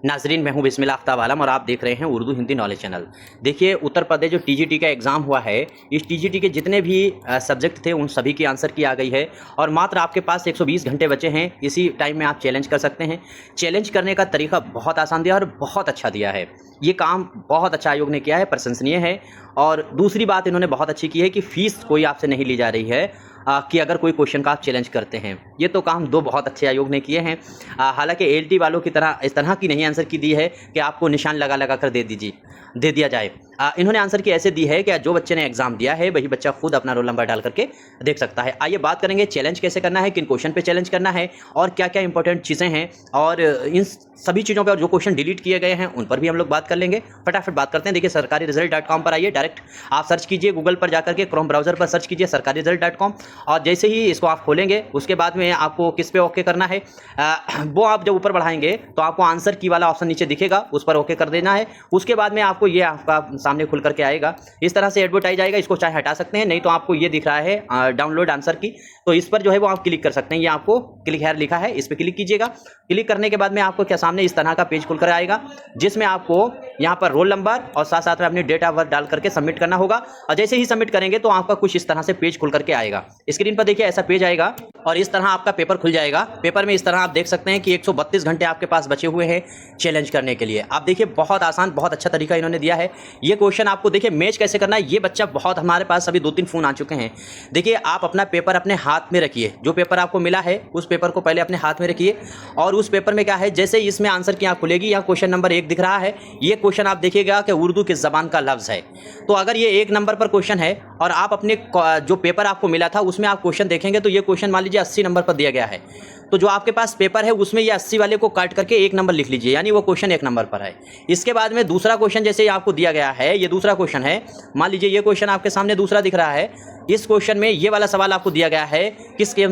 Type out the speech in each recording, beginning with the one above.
नाजरीन, मैं हूं बिस्मिल्लाह आफ्ताब आलम और आप देख रहे हैं उर्दू हिंदी नॉलेज चैनल। देखिए, उत्तर प्रदेश जो टीजीटी का एग्ज़ाम हुआ है, इस टीजीटी के जितने भी सब्जेक्ट थे उन सभी की आंसर की आ गई है और मात्र आपके पास 120 घंटे बचे हैं। इसी टाइम में आप चैलेंज कर सकते हैं। चैलेंज करने का तरीका बहुत आसान दिया और बहुत अच्छा दिया है। ये काम बहुत अच्छा आयोग ने किया है, प्रशंसनीय है। और दूसरी बात इन्होंने बहुत अच्छी की है कि फ़ीस कोई आपसे नहीं ली जा रही है कि अगर कोई क्वेश्चन का आप चैलेंज करते हैं। ये तो काम दो बहुत अच्छे आयोग ने किए हैं। हालांकि एलटी वालों की तरह इस तरह की नहीं आंसर की दी है कि आपको निशान लगा लगा कर दे दिया जाए। इन्होंने आंसर की ऐसे दी है कि जो बच्चे ने एग्जाम दिया है वही बच्चा खुद अपना रोल नंबर डाल करके देख सकता है। आइए बात करेंगे चैलेंज कैसे करना है, किन क्वेश्चन पे चैलेंज करना है और क्या क्या इंपॉर्टेंट चीज़ें हैं, और इन सभी चीज़ों पर जो क्वेश्चन डिलीट किए गए हैं उन पर भी हम लोग बात कर लेंगे। फटाफट बात करते हैं। देखिए, सरकारीरिजल्ट.com पर आइए, डायरेक्ट आप सर्च कीजिए, गूगल पर जाकर के क्रोम ब्राउजर पर सर्च कीजिए सरकारीरिजल्ट.com, और जैसे ही इसको आप खोलेंगे उसके बाद में आपको किस पे ओके करना है, वो आप जब ऊपर बढ़ाएंगे तो आपको आंसर की वाला ऑप्शन नीचे दिखेगा, उस पर ओके कर देना है। उसके बाद में आपको ये आपका सामने खुल करके आएगा, इस तरह से एडवर्टाइज आएगा। इसको चाहे हटा सकते हैं, नहीं तो आपको ये दिख रहा है डाउनलोड आंसर की, तो इस पर जो है वो आप क्लिक कर सकते हैं। ये आपको क्लिक हेयर लिखा है, इस पर क्लिक कीजिएगा। क्लिक करने के बाद में आपको क्या सामने इस तरह का पेज खुलकर आएगा, जिसमें आपको यहाँ पर रोल नंबर और साथ साथ में अपनी डेट ऑफ बर्थ डाल करके सबमिट करना होगा। और जैसे ही सबमिट करेंगे तो आपका कुछ इस तरह से पेज खुल करके आएगा। स्क्रीन पर देखिए ऐसा पेज आएगा और इस तरह आपका पेपर खुल जाएगा। पेपर में इस तरह आप देख सकते हैं कि 132 घंटे आपके पास बचे हुए हैं चैलेंज करने के लिए। आप देखिए, बहुत आसान, बहुत अच्छा तरीका इन्होंने दिया है। ये क्वेश्चन आपको देखिए मैच कैसे करना है। ये बच्चा बहुत, हमारे पास अभी 2-3 फ़ोन आ चुके हैं। देखिए, आप अपना पेपर अपने हाथ में रखिए, जो पेपर आपको मिला है उस पेपर को पहले अपने हाथ में रखिए, और उस पेपर में क्या है, जैसे इसमें आंसर की आँख खुलेगी, यहाँ क्वेश्चन नंबर 1 दिख रहा है। ये क्वेश्चन आप देखिएगा कि उर्दू की ज़बान का लफ्ज़ है। तो अगर ये 1 नंबर पर क्वेश्चन है और आप अपने जो पेपर आपको मिला था उसमें आप क्वेश्चन देखेंगे तो ये क्वेश्चन मान लीजिए 80 नंबर पर दिया गया है, तो जो आपके पास पेपर है उसमें ये 80 वाले को काट करके 1 नंबर लिख लीजिए, यानी वो क्वेश्चन 1 नंबर पर है। इसके बाद में दूसरा क्वेश्चन जैसे आपको दिया गया है, ये दूसरा क्वेश्चन है, मान लीजिए ये क्वेश्चन आपके सामने दूसरा दिख रहा है। इस क्वेश्चन में ये वाला सवाल आपको दिया गया है, किस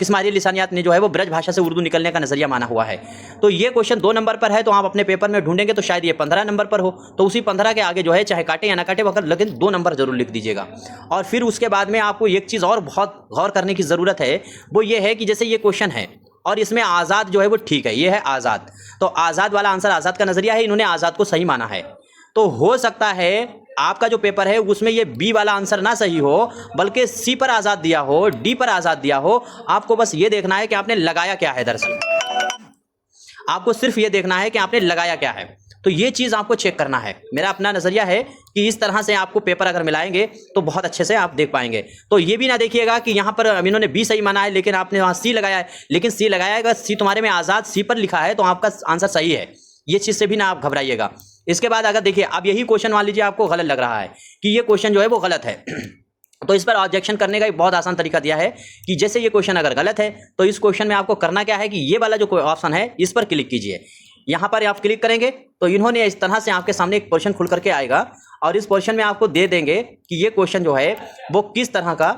माहिर लिसानियात ने जो है वो ब्रज भाषा से उर्दू निकलने का नजरिया माना हुआ है। तो ये क्वेश्चन 2 नंबर पर है, तो आप अपने पेपर में ढूंढेंगे तो शायद ये 15 नंबर पर हो, तो उसी 15 के आगे जो है चाहे काटे या ना काटे वक्त, लेकिन 2 नंबर जरूर लिख दीजिएगा। और फिर उसके बाद में आपको एक चीज़ और बहुत गौर करने की ज़रूरत है, वो ये है कि जैसे ये क्वेश्चन है और इसमें आज़ाद जो है वो ठीक है, ये है आज़ाद, तो आज़ाद वाला आंसर, आज़ाद का नजरिया है, इन्होंने आज़ाद को सही माना है। तो हो सकता है आपका जो पेपर है उसमें ये बी वाला आंसर ना सही हो, बल्कि सी पर आज़ाद दिया हो, डी पर आज़ाद दिया हो। आपको बस ये देखना है कि आपने लगाया क्या है। दरअसल आपको सिर्फ ये देखना है कि आपने लगाया क्या है, तो ये चीज़ आपको चेक करना है। मेरा अपना नज़रिया है कि इस तरह से आपको पेपर अगर मिलाएंगे तो बहुत अच्छे से आप देख पाएंगे। तो ये भी ना देखिएगा कि यहाँ पर इन्होंने बी सही माना है लेकिन आपने वहाँ सी लगाया है, लेकिन सी लगाया है, अगर सी तुम्हारे में आज़ाद सी पर लिखा है तो आपका आंसर सही है। ये चीज़ से भी ना आप घबराइएगा। इसके बाद अगर देखिए, अब यही क्वेश्चन मान लीजिए आपको गलत लग रहा है कि ये क्वेश्चन जो है वो गलत है, तो इस पर ऑब्जेक्शन करने का एक बहुत आसान तरीका दिया है कि जैसे ये क्वेश्चन अगर गलत है तो इस क्वेश्चन में आपको करना क्या है कि ये वाला जो ऑप्शन है इस पर क्लिक कीजिए। यहाँ पर आप क्लिक करेंगे तो इन्होंने इस तरह से आपके सामने एक क्वेश्चन खुल करके आएगा और इस क्वेश्चन में आपको दे देंगे कि ये क्वेश्चन जो है वो किस तरह का।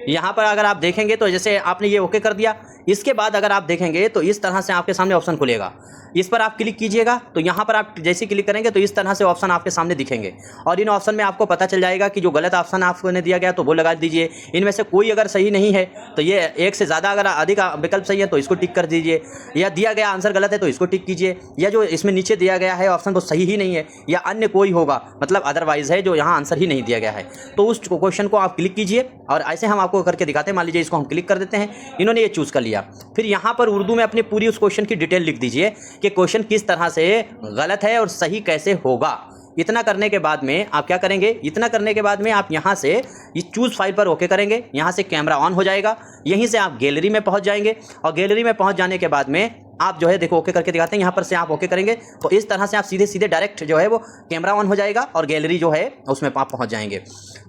यहाँ पर अगर आप देखेंगे तो जैसे आपने ये ओके कर दिया, इसके बाद अगर आप देखेंगे तो इस तरह से आपके सामने ऑप्शन खुलेगा, इस पर आप क्लिक कीजिएगा। तो यहाँ पर आप जैसे क्लिक करेंगे तो इस तरह से ऑप्शन आपके सामने दिखेंगे और इन ऑप्शन में आपको पता चल जाएगा कि जो गलत ऑप्शन आपको दिया गया तो वो लगा दीजिए। इनमें से कोई अगर सही नहीं है तो ये एक से ज़्यादा अगर अधिक विकल्प सही है तो इसको टिक कर दीजिए, या दिया गया आंसर गलत है तो इसको टिक कीजिए, या जो इसमें नीचे दिया गया है ऑप्शन वो सही ही नहीं है या अन्य कोई होगा, मतलब अदरवाइज है जो यहाँ आंसर ही नहीं दिया गया है, तो उस क्वेश्चन को आप क्लिक कीजिए। और ऐसे हम आपको करके दिखाते हैं। मान लीजिए इसको हम क्लिक कर देते हैं, इन्होंने ये चूज़ कर लिया। फिर यहाँ पर उर्दू में अपनी पूरी उस क्वेश्चन की डिटेल लिख दीजिए कि क्वेश्चन किस तरह से गलत है और सही कैसे होगा। इतना करने के बाद में आप क्या करेंगे, इतना करने के बाद में आप यहाँ से ये चूज़ फाइल पर ओके करेंगे। यहाँ से कैमरा ऑन हो जाएगा, यहीं से आप गैलरी में पहुँच जाएंगे और गैलरी में पहुँच जाने के बाद में आप जो है देखो ओके करके दिखाते हैं। यहाँ पर से आप ओके करेंगे तो इस तरह से आप सीधे सीधे डायरेक्ट जो है वो कैमरा ऑन हो जाएगा और गैलरी जो है उसमें आप पहुँच जाएंगे।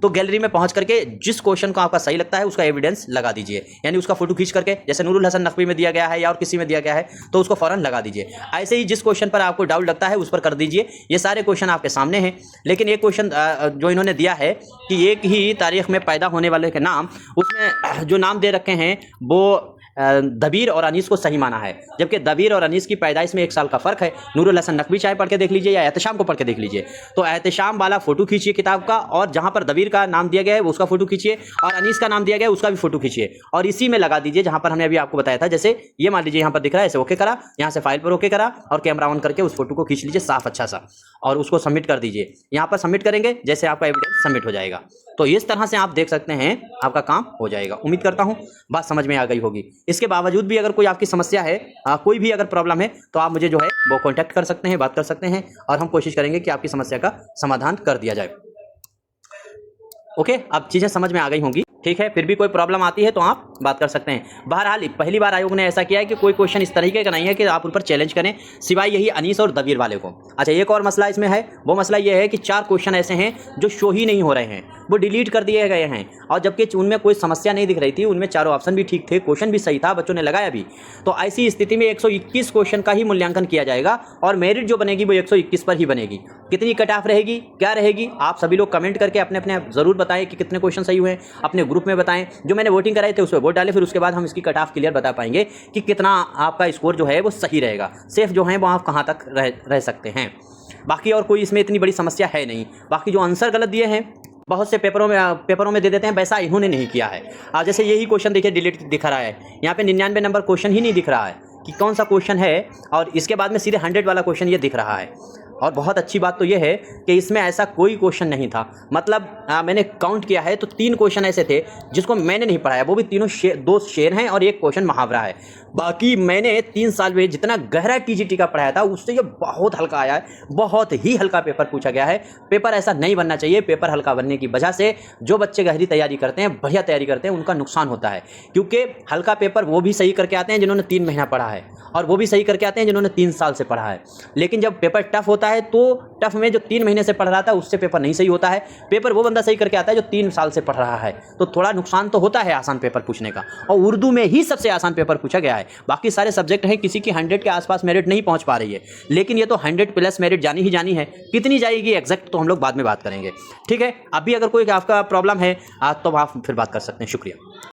तो गैलरी में पहुँच करके जिस क्वेश्चन को आपका सही लगता है उसका एविडेंस लगा दीजिए, यानी उसका फोटो खींच करके, जैसे नूरुल हसन नकवी में दिया गया है या और किसी में दिया गया है तो उसको फ़ौरन लगा दीजिए। ऐसे ही जिस क्वेश्चन पर आपको डाउट लगता है उस पर कर दीजिए। ये सारे क्वेश्चन आपके सामने हैं, लेकिन एक क्वेश्चन जो इन्होंने दिया है कि एक ही तारीख में पैदा होने वाले के नाम, उसमें जो नाम दे रखे हैं वो दबीर और अनीस को सही माना है, जबकि दबीर और अनीस की पैदाइश में 1 साल का फ़र्क है। नूरुल हसन नकवी चाहे पढ़ के देख लीजिए या एहतशाम को पढ़ के देख लीजिए। तो एहतशाम वाला फोटो खींचिए किताब का, और जहाँ पर दबीर का नाम दिया गया है उसका फोटो खींचिए, और अनीस का नाम दिया गया है उसका भी फोटो खींचिए, और इसी में लगा दीजिए जहाँ पर हमने अभी आपको बताया था। जैसे ये मान लीजिए यहाँ पर दिख रहा है, ऐसे ओके करा, यहाँ से फाइल पर ओके करा और कैमरा ऑन करके उस फोटो को खींच लीजिए साफ अच्छा सा, और उसको सबमिट कर दीजिए। यहाँ पर सबमिट करेंगे जैसे आपका एविडेंस सबमिट हो जाएगा। तो इस तरह से आप देख सकते हैं आपका काम हो जाएगा। उम्मीद करता हूँ बात समझ में आ गई होगी। इसके बावजूद भी अगर कोई आपकी समस्या है, कोई भी अगर प्रॉब्लम है, तो आप मुझे जो है वो कॉन्टैक्ट कर सकते हैं, बात कर सकते हैं, और हम कोशिश करेंगे कि आपकी समस्या का समाधान कर दिया जाए। ओके, अब चीज़ें समझ में आ गई होंगी। ठीक है, फिर भी कोई प्रॉब्लम आती है तो आप बात कर सकते हैं। बहरहाल पहली बार आयोग ने ऐसा किया है कि कोई क्वेश्चन इस तरीके का नहीं है कि आप उन पर चैलेंज करें, सिवाय यही अनीस और दबीर वाले को। अच्छा, एक और मसला इसमें है, वो मसला ये है कि 4 क्वेश्चन ऐसे हैं जो शो ही नहीं हो रहे हैं, वो डिलीट कर दिए गए हैं, और जबकि उनमें कोई समस्या नहीं दिख रही थी, उनमें चारों ऑप्शन भी ठीक थे, क्वेश्चन भी सही था, बच्चों ने लगाया भी। तो ऐसी स्थिति में 121 क्वेश्चन का ही मूल्यांकन किया जाएगा, और मेरिट जो बनेगी वो 121 पर ही बनेगी। कितनी कट ऑफ रहेगी, क्या रहेगी, आप सभी लोग कमेंट करके अपने अपने ज़रूर बताएं कि कितने क्वेश्चन सही हुए, अपने ग्रुप में बताएं। जो मैंने वोटिंग कराए थे उस पर वोट डालें, फिर उसके बाद हम इसकी कट ऑफ क्लियर बता पाएंगे कि कितना आपका स्कोर जो है वो सही रहेगा, सेफ जो है वो आप कहाँ तक रह सकते हैं। बाकी और कोई इसमें इतनी बड़ी समस्या है नहीं। बाकी जो आंसर गलत दिए हैं बहुत से पेपरों में दे देते हैं, वैसा इन्होंने नहीं किया है। आज जैसे यही क्वेश्चन देखिए डिलीट दिखा रहा है, यहाँ पे 99 नंबर क्वेश्चन ही नहीं दिख रहा है कि कौन सा क्वेश्चन है, और इसके बाद में सीधे 100 वाला क्वेश्चन ये दिख रहा है। और बहुत अच्छी बात तो ये है कि इसमें ऐसा कोई क्वेश्चन नहीं था, मतलब मैंने काउंट किया है तो 3 क्वेश्चन ऐसे थे जिसको मैंने नहीं पढ़ाया, वो भी तीनों 2 शेर हैं और 1 क्वेश्चन मुहावरा है। बाकी मैंने 3 साल में जितना गहरा टीजीटी का पढ़ाया था उससे ये बहुत हल्का आया है, बहुत ही हल्का पेपर पूछा गया है। पेपर ऐसा नहीं बनना चाहिए। पेपर हल्का बनने की वजह से जो बच्चे गहरी तैयारी करते हैं, बढ़िया तैयारी करते हैं, उनका नुकसान होता है, क्योंकि हल्का पेपर वो भी सही करके आते हैं जिन्होंने 3 महीना पढ़ा है, और वो भी सही करके आते हैं जिन्होंने 3 साल से पढ़ा है। लेकिन जब पेपर टफ होता है तो टफ में जो 3 महीने से पढ़ रहा था उससे पेपर नहीं सही होता है, पेपर वो बंदा सही करके आता है जो 3 साल से पढ़ रहा है। तो थोड़ा नुकसान तो होता है आसान पेपर पूछने का, और उर्दू में ही सबसे आसान पेपर पूछा गया है। बाकी सारे सब्जेक्ट हैं, किसी की 100 के आसपास मेरिट नहीं पहुंच पा रही है, लेकिन ये तो 100 प्लस मेरिट जानी ही जानी है। कितनी जाएगी एग्जैक्ट तो हम लोग बाद में बात करेंगे। ठीक है, अभी अगर कोई आपका प्रॉब्लम है तो आप फिर बात कर सकते हैं। शुक्रिया।